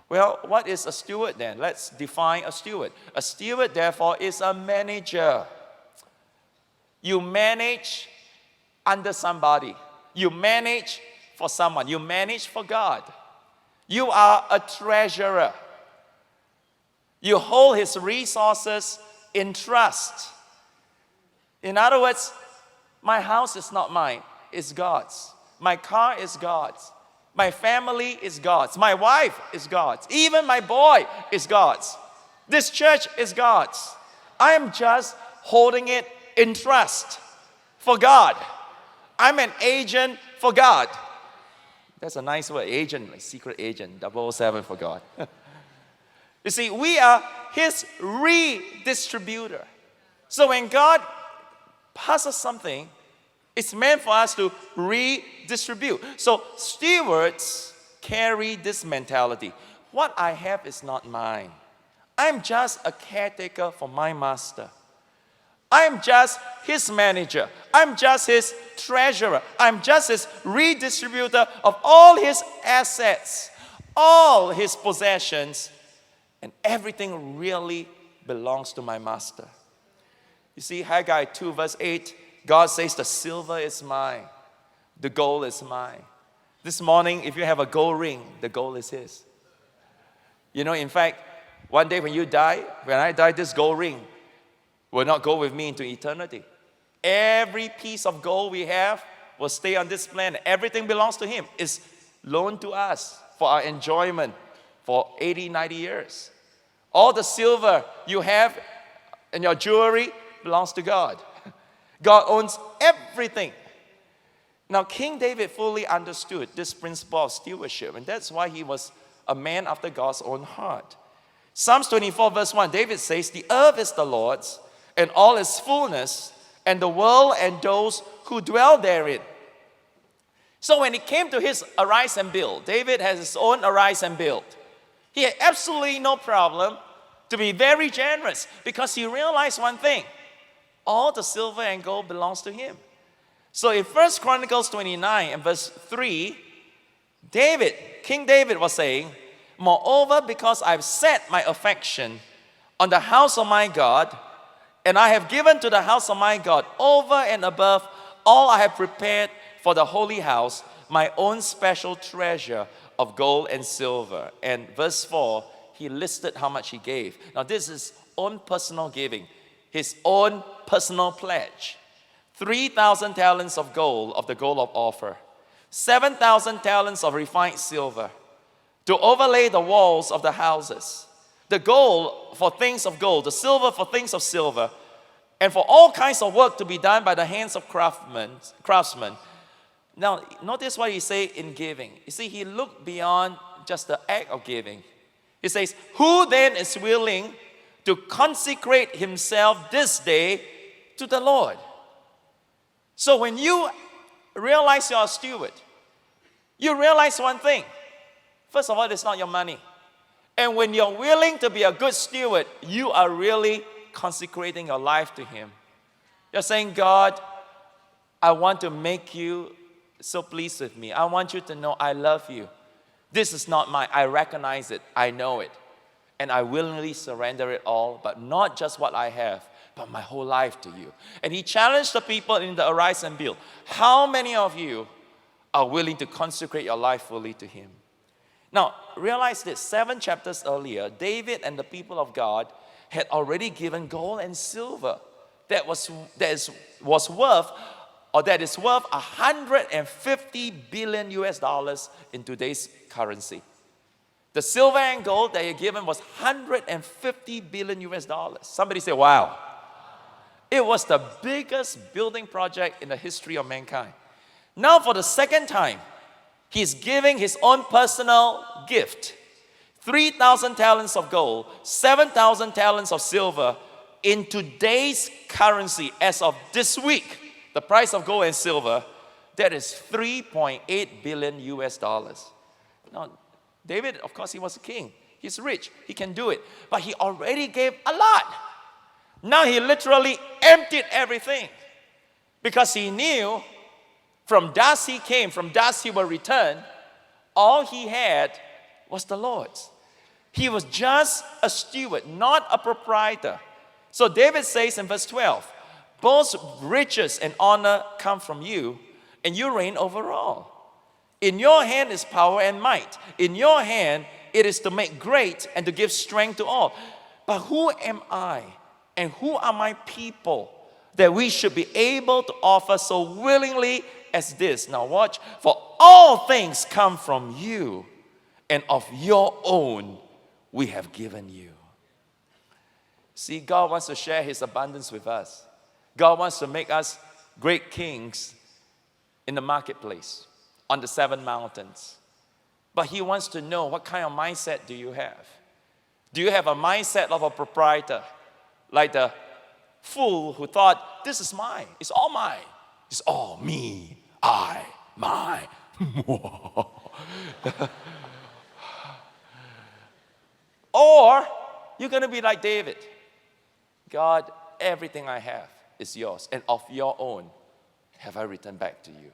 Well, what is a steward then? Let's define a steward. A steward, therefore, is a manager. You manage under somebody. You manage for someone. You manage for God. You are a treasurer. You hold His resources in trust. In other words, my house is not mine, it's God's. My car is God's. My family is God's. My wife is God's. Even my boy is God's. This church is God's. I am just holding it in trust for God. I'm an agent for God. That's a nice word, agent, like secret agent, 007 for God. You see, we are His redistributor. So when God passes something, it's meant for us to redistribute. So stewards carry this mentality. What I have is not mine. I'm just a caretaker for my master. I'm just his manager. I'm just his treasurer. I'm just his redistributor of all his assets, all his possessions, and everything really belongs to my master. You see, Haggai 2 verse 8, God says, the silver is mine, the gold is mine. This morning, if you have a gold ring, the gold is his. You know, in fact, one day when I die, this gold ring will not go with me into eternity. Every piece of gold we have will stay on this planet. Everything belongs to him. It's loaned to us for our enjoyment for 80, 90 years. All the silver you have in your jewelry belongs to God. God owns everything. Now, King David fully understood this principle of stewardship, and that's why he was a man after God's own heart. Psalms 24 verse 1, David says, the earth is the Lord's, and all its fullness, and the world and those who dwell therein. So when it came to his arise and build, David has his own arise and build. He had absolutely no problem to be very generous because he realized one thing. All the silver and gold belongs to him. So in 1 Chronicles 29 and verse 3, King David was saying, moreover, because I've set my affection on the house of my God, and I have given to the house of my God over and above all I have prepared for the holy house, my own special treasure of gold and silver. And verse 4, he listed how much he gave. Now this is own personal giving, his own personal pledge. 3,000 talents of gold, of the gold of Ophir, 7,000 talents of refined silver, to overlay the walls of the houses, the gold for things of gold, the silver for things of silver, and for all kinds of work to be done by the hands of craftsmen. Now, notice what he says in giving. You see, he looked beyond just the act of giving. He says, who then is willing to consecrate himself this day to the Lord? So when you realize you're a steward, you realize one thing. First of all, it's not your money. And when you're willing to be a good steward, you are really consecrating your life to him. You're saying, God, I want to make you so pleased with me. I want you to know I love you. This is not mine. I recognize it. I know it. And I willingly surrender it all, but not just what I have, but my whole life to you. And he challenged the people in the Arise and Build. How many of you are willing to consecrate your life fully to him? Now, realize this, 7 chapters earlier, David and the people of God had already given gold and silver that is worth 150 billion US dollars in today's currency. The silver and gold that he had given was 150 billion US dollars. Somebody say, wow. It was the biggest building project in the history of mankind. Now for the second time, he's giving his own personal gift. 3,000 talents of gold, 7,000 talents of silver in today's currency as of this week. The price of gold and silver, that is 3.8 billion US dollars. Now, David, of course, he was a king. He's rich. He can do it. But he already gave a lot. Now he literally emptied everything because he knew from dust he came, from dust he will return. All he had was the Lord's. He was just a steward, not a proprietor. So David says in verse 12, both riches and honor come from you, and you reign over all. In your hand is power and might. In your hand it is to make great and to give strength to all. But who am I and who are my people that we should be able to offer so willingly as this? Now watch. For all things come from you, and of your own we have given you. See, God wants to share His abundance with us. God wants to make us great kings in the marketplace, on the 7 mountains. But He wants to know, what kind of mindset do you have? Do you have a mindset of a proprietor? Like the fool who thought, this is mine. It's all mine. It's all me, I, mine. Or you're going to be like David. God, everything I have is yours, and of your own have I returned back to you.